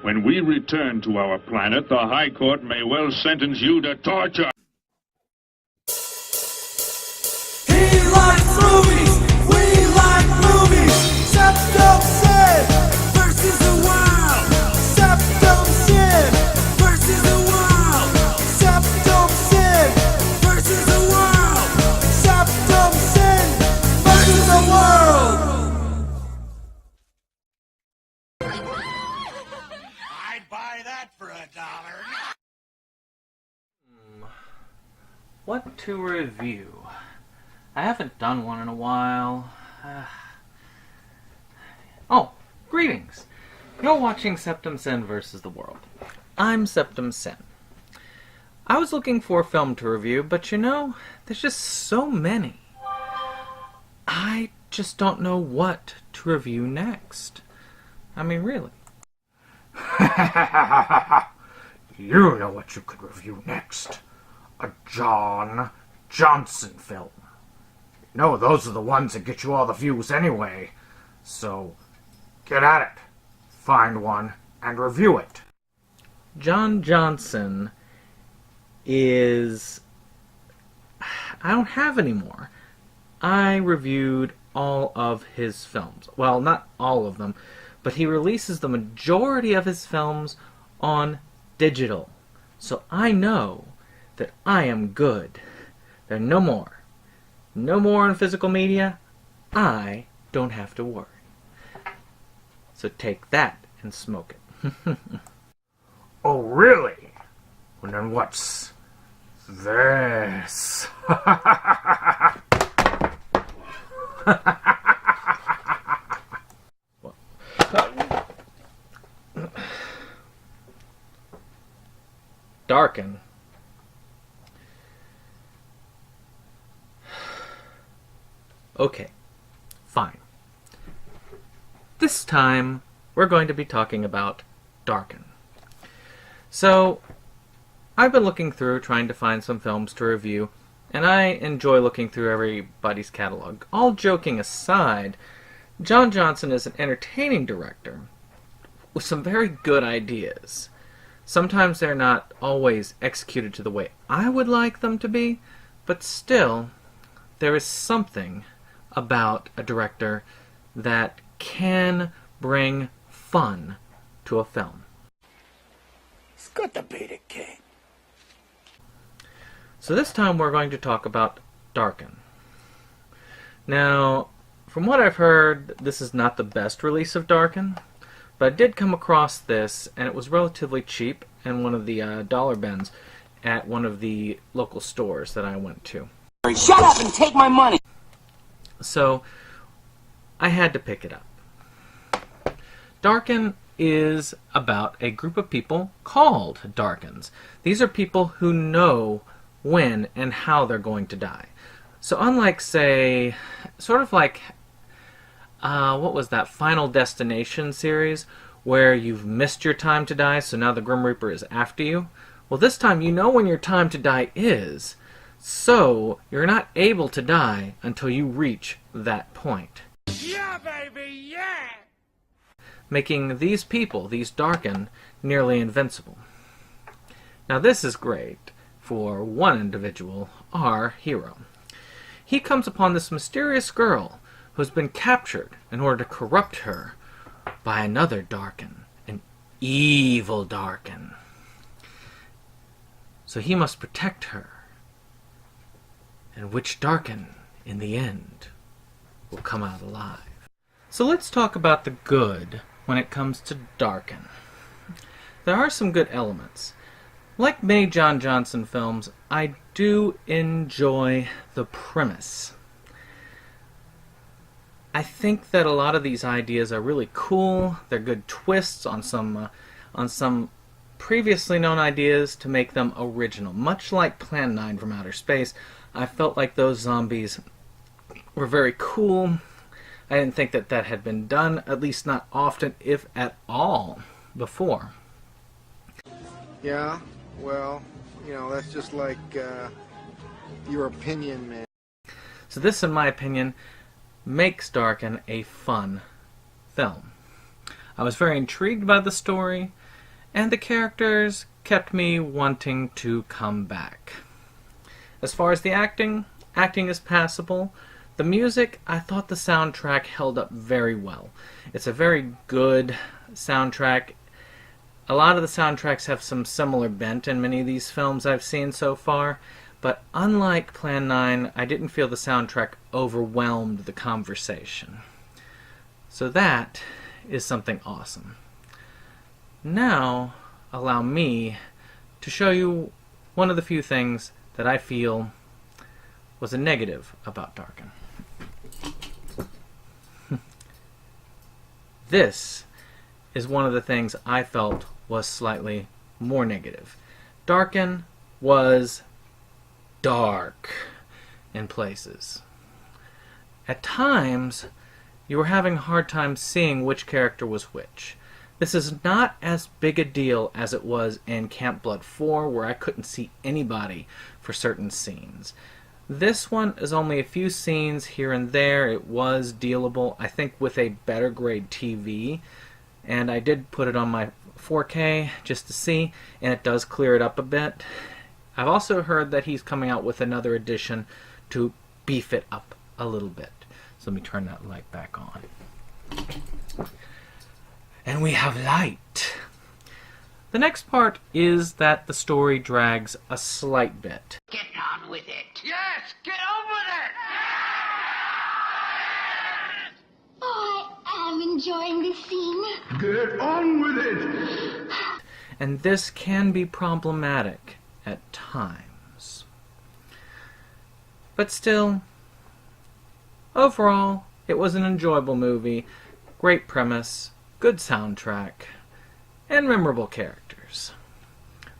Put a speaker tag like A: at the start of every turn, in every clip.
A: When we return to our planet, the High Court may well sentence you to torture.
B: He likes movies, we like movies. SeptumSin versus the world. SeptumSin versus the world. SeptumSin versus the world. SeptumSin versus the world.
C: I'd buy that for $1.
D: What to review? I haven't done one in a while. Oh, greetings! You're watching SeptumSin versus the world. I'm SeptumSin. I was looking for a film to review, but you know, there's just so many. I just don't know what to review next. I mean, really.
E: You know what you could review next. A John Johnson film. No, those are the ones that get you all the views anyway. So, get at it. Find one and review it.
D: John Johnson is... I don't have any more. I reviewed all of his films. Well, not all of them, but he releases the majority of his films on digital. So I know that I am good. There are no more. No more on physical media. I don't have to worry. So take that and smoke it.
E: Oh, really? Well, then what's this?
D: Darken. Okay, fine. This time, we're going to be talking about Darken. So, I've been looking through, trying to find some films to review, and I enjoy looking through everybody's catalog. All joking aside, John Johnson is an entertaining director with some very good ideas. Sometimes they're not always executed to the way I would like them to be, but still, there is something about a director that can bring fun to a film.
C: It's good to be the king.
D: So this time we're going to talk about Darken. Now, from what I've heard, this is not the best release of Darken, but I did come across this, and it was relatively cheap in one of the dollar bins at one of the local stores that I went to.
F: Shut up and take my money!
D: So, I had to pick it up. Darken is about a group of people called Darkens. These are people who know when and how they're going to die. So unlike, say, sort of like, what was that, Final Destination series, where you've missed your time to die, so now the Grim Reaper is after you? Well, this time you know when your time to die is, so you're not able to die until you reach that point.
C: Yeah, baby, yeah!
D: Making these people, these Darken, nearly invincible. Now this is great for one individual, our hero. He comes upon this mysterious girl who has been captured in order to corrupt her by another Darken, an evil Darken. So he must protect her. And which Darken, in the end, will come out alive. So let's talk about the good when it comes to Darken. There are some good elements. Like many John Johnson films, I do enjoy the premise. I think that a lot of these ideas are really cool. They're good twists on some previously known ideas to make them original. Much like Plan 9 from Outer Space, I felt like those zombies were very cool. I didn't think that that had been done, at least not often, if at all, before.
G: Yeah, well, you know, that's just like your opinion, man.
D: So this, in my opinion, makes Darken a fun film. I was very intrigued by the story, and the characters kept me wanting to come back. As far as the acting is passable. The music, I thought the soundtrack held up very well. It's a very good soundtrack. A lot of the soundtracks have some similar bent in many of these films I've seen so far, but unlike Plan 9, I didn't feel the soundtrack overwhelmed the conversation. So that is something awesome. Now, allow me to show you one of the few things that I feel was a negative about Darken. This is one of the things I felt was slightly more negative. Darken was dark in places. At times, you were having a hard time seeing which character was which. This is not as big a deal as it was in Camp Blood 4, where I couldn't see anybody for certain scenes. This one is only a few scenes here and there. It was dealable, I think, with a better grade TV. And I did put it on my 4K just to see, and it does clear it up a bit. I've also heard that he's coming out with another edition to beef it up a little bit. So let me turn that light back on. And we have light. The next part is that the story drags a slight bit.
F: Get on with it.
C: Yes, get on with it!
H: Oh, I am enjoying this scene.
C: Get on with it!
D: And this can be problematic at times. But still, overall, it was an enjoyable movie, great premise, good soundtrack, and memorable characters.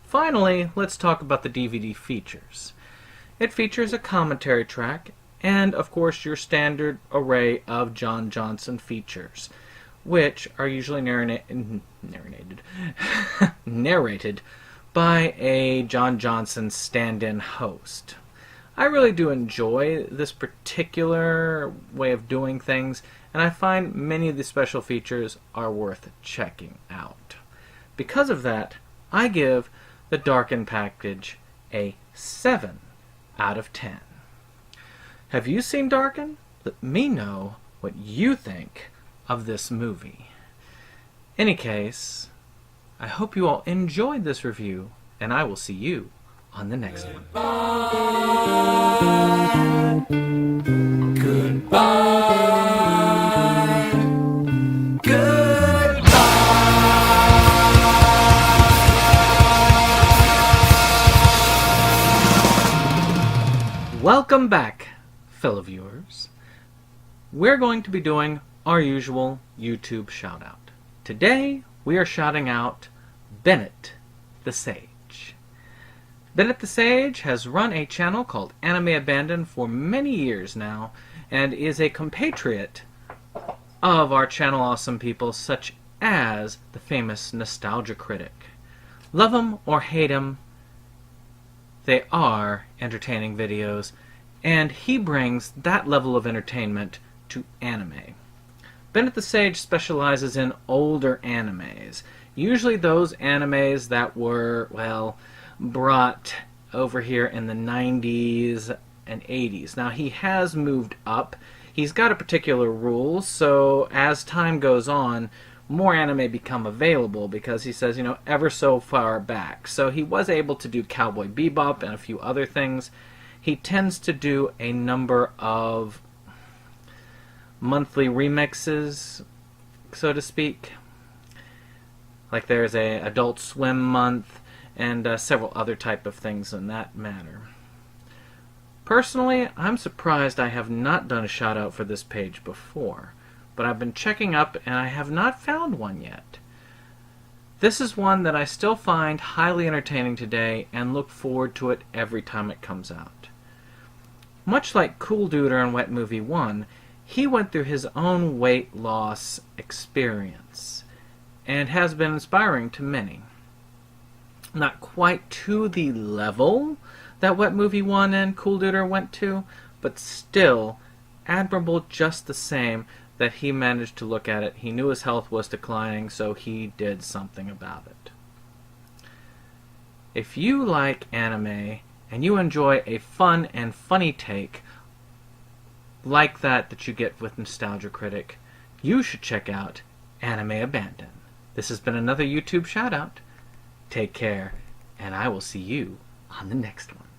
D: Finally, let's talk about the DVD features. It features a commentary track and, of course, your standard array of John Johnson features, which are usually narrated by a John Johnson stand-in host. I really do enjoy this particular way of doing things, and I find many of the special features are worth checking out. Because of that, I give the Darken package a 7 out of 10. Have you seen Darken? Let me know what you think of this movie. Any case, I hope you all enjoyed this review, and I will see you on the next one. Welcome back, fellow viewers. We're going to be doing our usual YouTube shout-out. Today, we are shouting out Bennett the Sage. Bennett the Sage has run a channel called Anime Abandoned for many years now, and is a compatriot of our channel awesome people such as the famous Nostalgia Critic. Love him or hate him, they are entertaining videos, and he brings that level of entertainment to anime. Bennett the Sage specializes in older animes, usually those animes that were, well, brought over here in the 90s and 80s. Now, he has moved up. He's got a particular rule, so as time goes on, more anime become available because he says, ever so far back. So he was able to do Cowboy Bebop and a few other things. He tends to do a number of monthly remixes, so to speak. Like there's a Adult Swim month and several other type of things in that matter. Personally, I'm surprised I have not done a shout out for this page before, but I've been checking up and I have not found one yet. This is one that I still find highly entertaining today and look forward to it every time it comes out. Much like Cool Duder in Wet Movie 1, he went through his own weight loss experience and has been inspiring to many. Not quite to the level that Wet Movie 1 and Cool Duder went to, but still admirable just the same that he managed to look at it. He knew his health was declining, so he did something about it. If you like anime and you enjoy a fun and funny take like that you get with Nostalgia Critic, you should check out Anime Abandon. This has been another YouTube shoutout. Take care, and I will see you on the next one.